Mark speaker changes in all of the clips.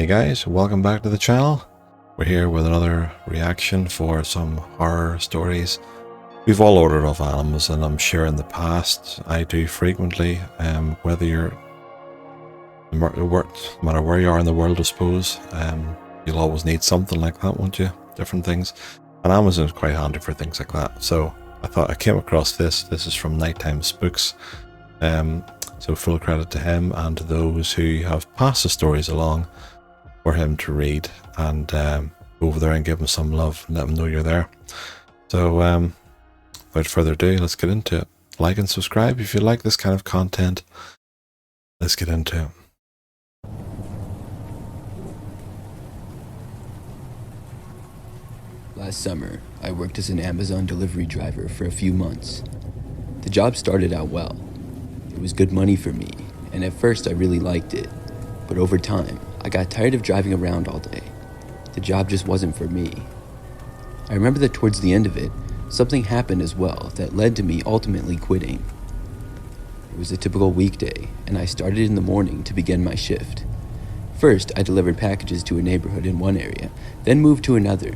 Speaker 1: Hey guys, welcome back to the channel. We're here with another reaction for some horror stories. We've all ordered off Amazon, I'm sure in the past. I do frequently, whether you're, no matter where you are in the world, I suppose, you'll always need something like that, won't you? Different things. And Amazon is quite handy for things like that. So I thought I came across this. This is from Nighttime Spooks. So full credit to him and to those who have passed the stories along for him to read, and go over there and give him some love and let him know you're there. So without further ado, let's get into it. Like and subscribe if you like this kind of content. Let's get into it.
Speaker 2: Last summer, I worked as an Amazon delivery driver for a few months. The job started out well. It was good money for me, and at first I really liked it. But over time, I got tired of driving around all day. The job just wasn't for me. I remember that towards the end of it, something happened as well that led to me ultimately quitting. It was a typical weekday, and I started in the morning to begin my shift. First, I delivered packages to a neighborhood in one area, then moved to another.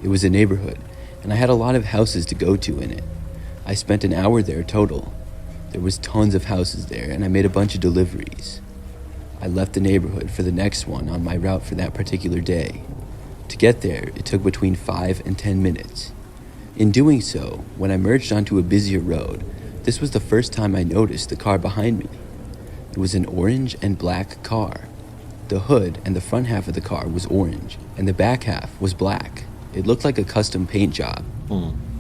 Speaker 2: It was a neighborhood, and I had a lot of houses to go to in it. I spent an hour there total. There was tons of houses there, and I made a bunch of deliveries. I left the neighborhood for the next one on my route for that particular day. To get there, it took between 5 and 10 minutes. In doing so, when I merged onto a busier road, this was the first time I noticed the car behind me. It was an orange and black car. The hood and the front half of the car was orange, and the back half was black. It looked like a custom paint job.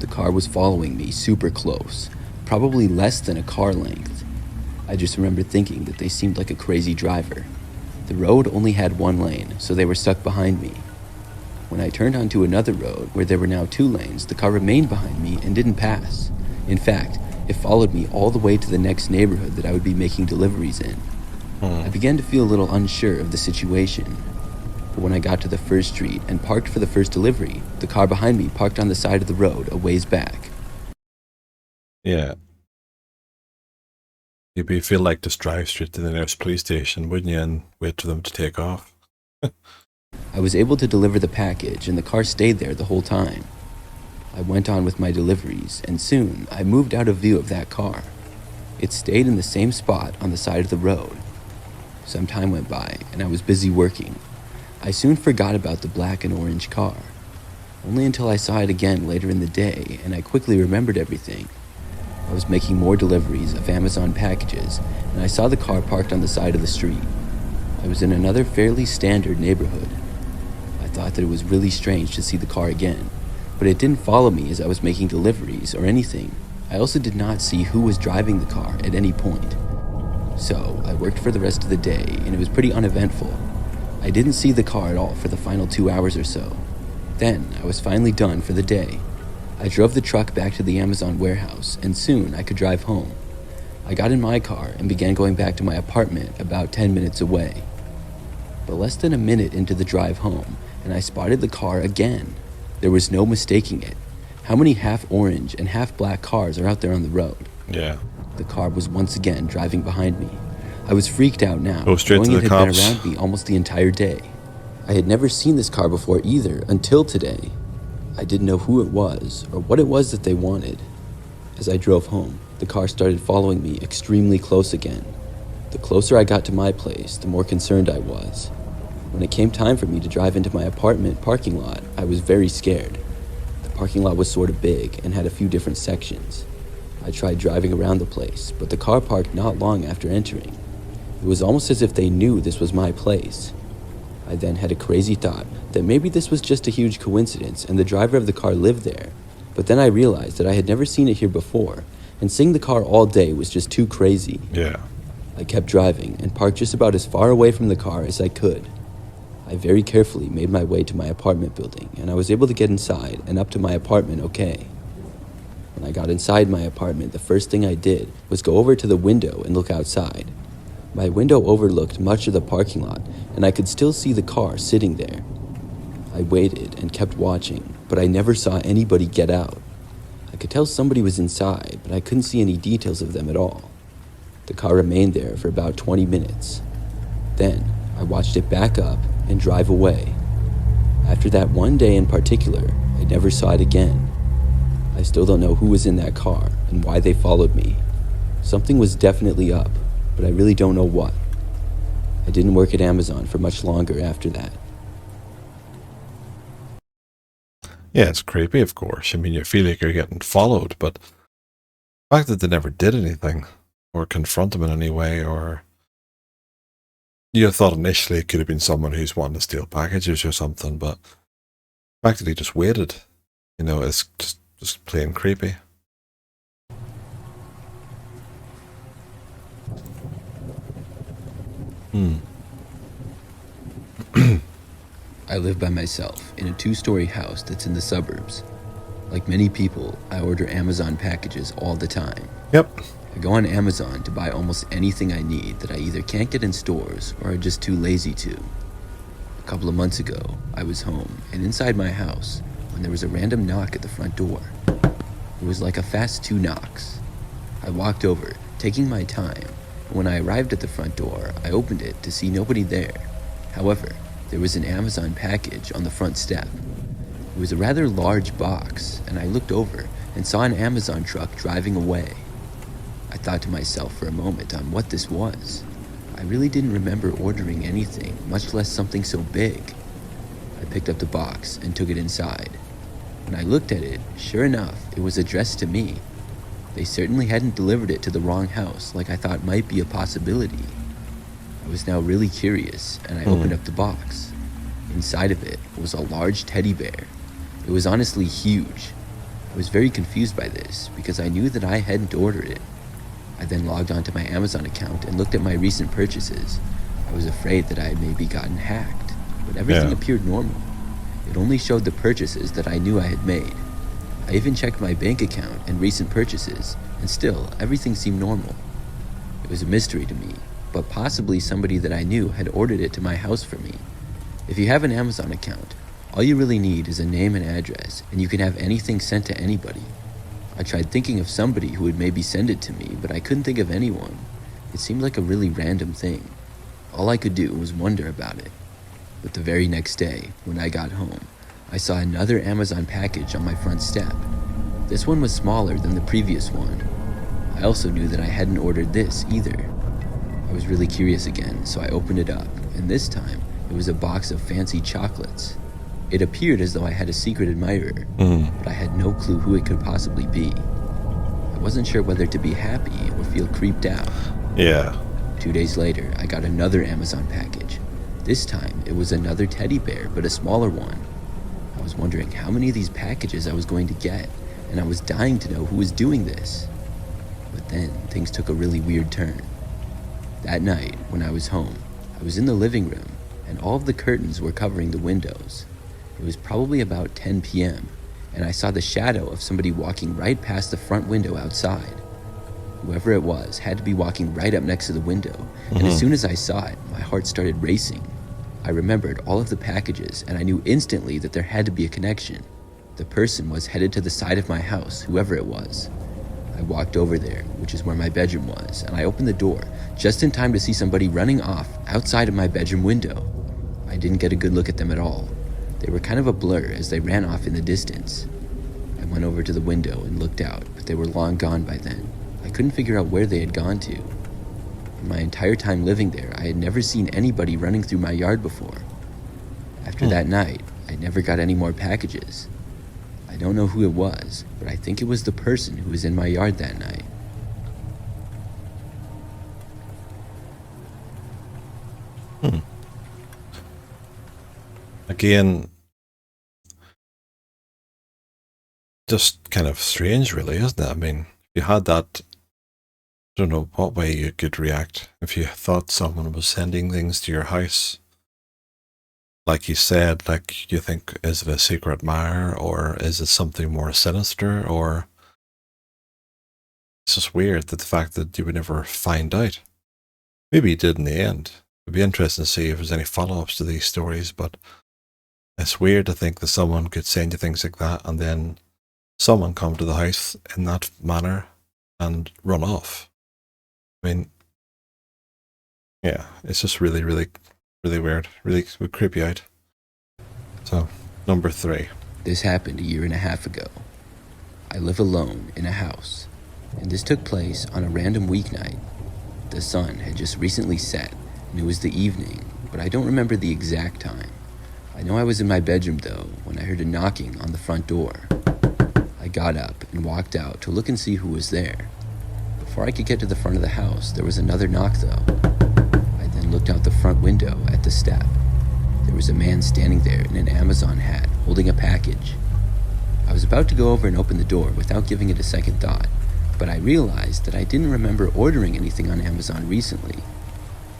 Speaker 2: The car was following me super close, probably less than a car length. I just remember thinking that they seemed like a crazy driver. The road only had one lane, so they were stuck behind me. When I turned onto another road, where there were now 2 lanes, the car remained behind me and didn't pass. In fact, it followed me all the way to the next neighborhood that I would be making deliveries in. I began to feel a little unsure of the situation. But when I got to the first street and parked for the first delivery, the car behind me parked on the side of the road a ways back.
Speaker 1: Yeah. You'd feel like just drive straight to the nearest police station, wouldn't you, and wait for them to take off.
Speaker 2: I was able to deliver the package, and the car stayed there the whole time. I went on with my deliveries, and soon I moved out of view of that car. It stayed in the same spot on the side of the road. Some time went by, and I was busy working. I soon forgot about the black and orange car. Only until I saw it again later in the day, and I quickly remembered everything. I was making more deliveries of Amazon packages, and I saw the car parked on the side of the street. I was in another fairly standard neighborhood. I thought that it was really strange to see the car again, but it didn't follow me as I was making deliveries or anything. I also did not see who was driving the car at any point. So I worked for the rest of the day, and it was pretty uneventful. I didn't see the car at all for the final 2 hours or so. Then I was finally done for the day. I drove the truck back to the Amazon warehouse, and soon I could drive home. I got in my car and began going back to my apartment about 10 minutes away. But less than a minute into the drive home, and I spotted the car again. There was no mistaking it. How many half-orange and half-black cars are out there on the road?
Speaker 1: Yeah.
Speaker 2: The car was once again driving behind me. I was freaked out now,
Speaker 1: Go straight to the
Speaker 2: it had
Speaker 1: cops.
Speaker 2: been around me almost the entire day. I had never seen this car before either, until today. I didn't know who it was, or what it was that they wanted. As I drove home, the car started following me extremely close again. The closer I got to my place, the more concerned I was. When it came time for me to drive into my apartment parking lot, I was very scared. The parking lot was sort of big and had a few different sections. I tried driving around the place, but the car parked not long after entering. It was almost as if they knew this was my place. I then had a crazy thought that maybe this was just a huge coincidence and the driver of the car lived there. But then I realized that I had never seen it here before, and seeing the car all day was just too crazy.
Speaker 1: Yeah.
Speaker 2: I kept driving and parked just about as far away from the car as I could. I very carefully made my way to my apartment building, and I was able to get inside and up to my apartment okay. When I got inside my apartment, the first thing I did was go over to the window and look outside. My window overlooked much of the parking lot, and I could still see the car sitting there. I waited and kept watching, but I never saw anybody get out. I could tell somebody was inside, but I couldn't see any details of them at all. The car remained there for about 20 minutes. Then, I watched it back up and drive away. After that one day in particular, I never saw it again. I still don't know who was in that car and why they followed me. Something was definitely up, but I really don't know what. I didn't work at Amazon for much longer after that.
Speaker 1: Yeah, it's creepy, of course. I mean, you feel like you're getting followed, but the fact that they never did anything or confront him in any way, or you thought initially it could have been someone who's wanting to steal packages or something, but the fact that he just waited, it's just plain creepy.
Speaker 2: I live by myself in a 2-story house that's in the suburbs. Like many people, I order Amazon packages all the time.
Speaker 1: Yep.
Speaker 2: I go on Amazon to buy almost anything I need that I either can't get in stores or are just too lazy to. A couple of months ago, I was home and inside my house when there was a random knock at the front door. It was like a fast 2 knocks. I walked over, taking my time, and when I arrived at the front door, I opened it to see nobody there. However, there was an Amazon package on the front step. It was a rather large box, and I looked over and saw an Amazon truck driving away. I thought to myself for a moment on what this was. I really didn't remember ordering anything, much less something so big. I picked up the box and took it inside. When I looked at it, sure enough, it was addressed to me. They certainly hadn't delivered it to the wrong house like I thought might be a possibility. I was now really curious, and I opened up the box. Inside of it was a large teddy bear. It was honestly huge. I was very confused by this because I knew that I hadn't ordered it. I then logged onto my Amazon account and looked at my recent purchases. I was afraid that I had maybe gotten hacked, but everything appeared normal. It only showed the purchases that I knew I had made. I even checked my bank account and recent purchases, and still, everything seemed normal. It was a mystery to me, but possibly somebody that I knew had ordered it to my house for me. If you have an Amazon account, all you really need is a name and address, and you can have anything sent to anybody. I tried thinking of somebody who would maybe send it to me, but I couldn't think of anyone. It seemed like a really random thing. All I could do was wonder about it. But the very next day, when I got home, I saw another Amazon package on my front step. This one was smaller than the previous one. I also knew that I hadn't ordered this either. I was really curious again, so I opened it up, and this time, it was a box of fancy chocolates. It appeared as though I had a secret admirer, but I had no clue who it could possibly be. I wasn't sure whether to be happy or feel creeped out.
Speaker 1: Yeah.
Speaker 2: 2 days later, I got another Amazon package. This time, it was another teddy bear, but a smaller one. I was wondering how many of these packages I was going to get, and I was dying to know who was doing this. But then, things took a really weird turn. That night, when I was home, I was in the living room, and all of the curtains were covering the windows. It was probably about 10 p.m., and I saw the shadow of somebody walking right past the front window outside. Whoever it was had to be walking right up next to the window, and as soon as I saw it, my heart started racing. I remembered all of the packages, and I knew instantly that there had to be a connection. The person was headed to the side of my house, whoever it was. I walked over there, which is where my bedroom was, and I opened the door just in time to see somebody running off outside of my bedroom window. I didn't get a good look at them at all. They were kind of a blur as they ran off in the distance. I went over to the window and looked out, but they were long gone by then. I couldn't figure out where they had gone to. In my entire time living there, I had never seen anybody running through my yard before. After that night, I never got any more packages. I don't know who it was, but I think it was the person who was in my yard that night.
Speaker 1: Again, just kind of strange, really, isn't it? I mean, if you had that, I don't know what way you could react if you thought someone was sending things to your house. Like you said, like you think, is it a secret admirer, or is it something more sinister, or it's just weird that the fact that you would never find out. Maybe you did in the end. It'd be interesting to see if there's any follow-ups to these stories, but it's weird to think that someone could send you things like that and then someone come to the house in that manner and run off. I mean, yeah, it's just really, really Really weird. Really would creep you out. So, number 3.
Speaker 2: This happened a year and a half ago. I live alone in a house, and this took place on a random weeknight. The sun had just recently set, and it was the evening, but I don't remember the exact time. I know I was in my bedroom, though, when I heard a knocking on the front door. I got up and walked out to look and see who was there. Before I could get to the front of the house, there was another knock, though. I then looked out the front window at the step. There was a man standing there in an Amazon hat, holding a package. I was about to go over and open the door without giving it a second thought, but I realized that I didn't remember ordering anything on Amazon recently.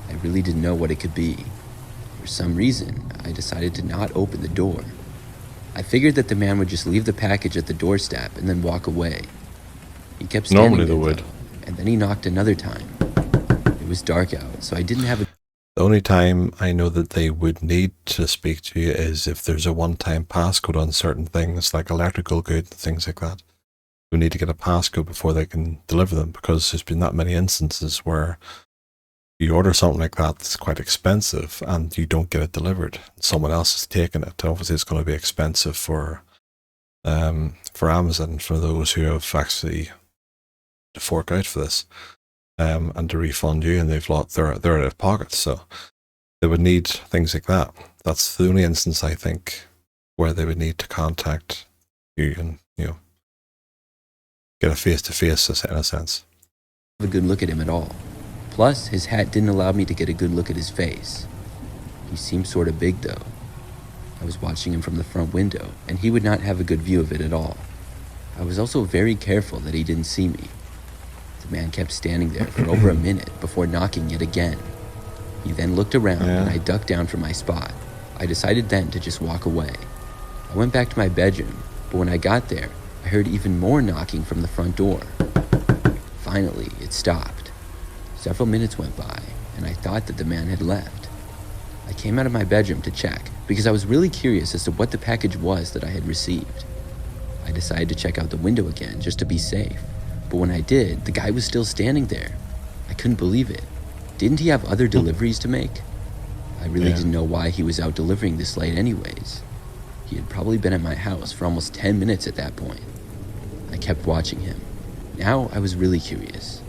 Speaker 2: I really didn't know what it could be. For some reason, I decided to not open the door. I figured that the man would just leave the package at the doorstep and then walk away. He kept standing
Speaker 1: Normally
Speaker 2: there,
Speaker 1: they would.
Speaker 2: though, and then he knocked another time. It was dark out, so I didn't have a
Speaker 1: The only time I know that they would need to speak to you is if there's a one-time passcode on certain things, like electrical goods, things like that. You need to get a passcode before they can deliver them, because there's been that many instances where you order something like that that's quite expensive and you don't get it delivered. Someone else is taking it. Obviously, it's going to be expensive for Amazon, for those who have actually to fork out for this. And to refund you, and they're out of pocket, so they would need things like that. That's the only instance, I think, where they would need to contact you and get a face-to-face in a sense.
Speaker 2: a good look at him at all. Plus, his hat didn't allow me to get a good look at his face. He seemed sort of big, though. I was watching him from the front window, and he would not have a good view of it at all. I was also very careful that he didn't see me. The man kept standing there for over a minute before knocking yet again. He then looked around, and I ducked down from my spot. I decided then to just walk away. I went back to my bedroom, but when I got there, I heard even more knocking from the front door. Finally, it stopped. Several minutes went by, and I thought that the man had left. I came out of my bedroom to check, because I was really curious as to what the package was that I had received. I decided to check out the window again just to be safe, but when I did, the guy was still standing there. I couldn't believe it. Didn't he have other deliveries to make? I really didn't know why he was out delivering this late anyways. He had probably been at my house for almost 10 minutes at that point. I kept watching him. Now I was really curious.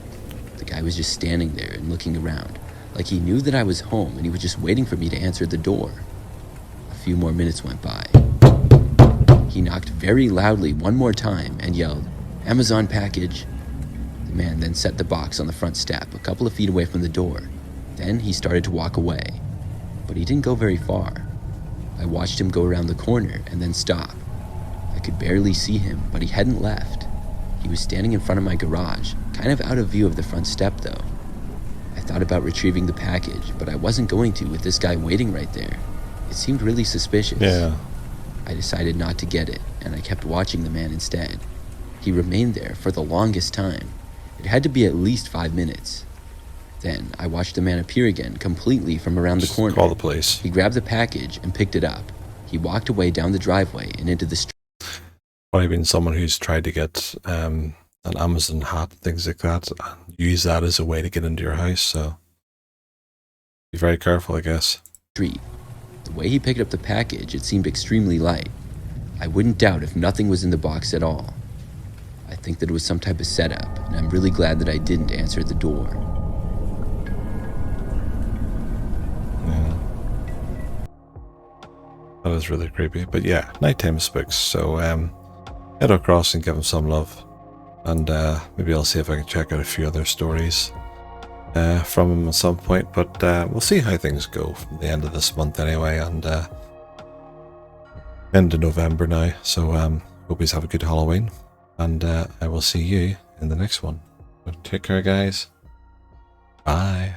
Speaker 2: The guy was just standing there and looking around, like he knew that I was home and he was just waiting for me to answer the door. A few more minutes went by. He knocked very loudly one more time and yelled, "Amazon package." The man then set the box on the front step a couple of feet away from the door. Then he started to walk away, but he didn't go very far. I watched him go around the corner and then stop. I could barely see him, but he hadn't left. He was standing in front of my garage, kind of out of view of the front step though. I thought about retrieving the package, but I wasn't going to with this guy waiting right there. It seemed really suspicious.
Speaker 1: Yeah.
Speaker 2: I decided not to get it, and I kept watching the man instead. He remained there for the longest time. It had to be at least 5 minutes. Then I watched the man appear again completely from around the corner.
Speaker 1: Call the police.
Speaker 2: He grabbed the package and picked it up. He walked away down the driveway and into the street.
Speaker 1: Probably been someone who's tried to get an Amazon hat, things like that, and use that as a way to get into your house, so be very careful, I guess.
Speaker 2: The way he picked up the package, it seemed extremely light. I wouldn't doubt if nothing was in the box at all. I think that it was some type of setup, and I'm really glad that I didn't answer the door.
Speaker 1: Yeah. That was really creepy. But yeah, nighttime spooks, so head across and give them some love. And maybe I'll see if I can check out a few other stories from them at some point. But we'll see how things go from the end of this month anyway, and end of November now. So hope you have a good Halloween. And I will see you in the next one. Take care, guys. Bye.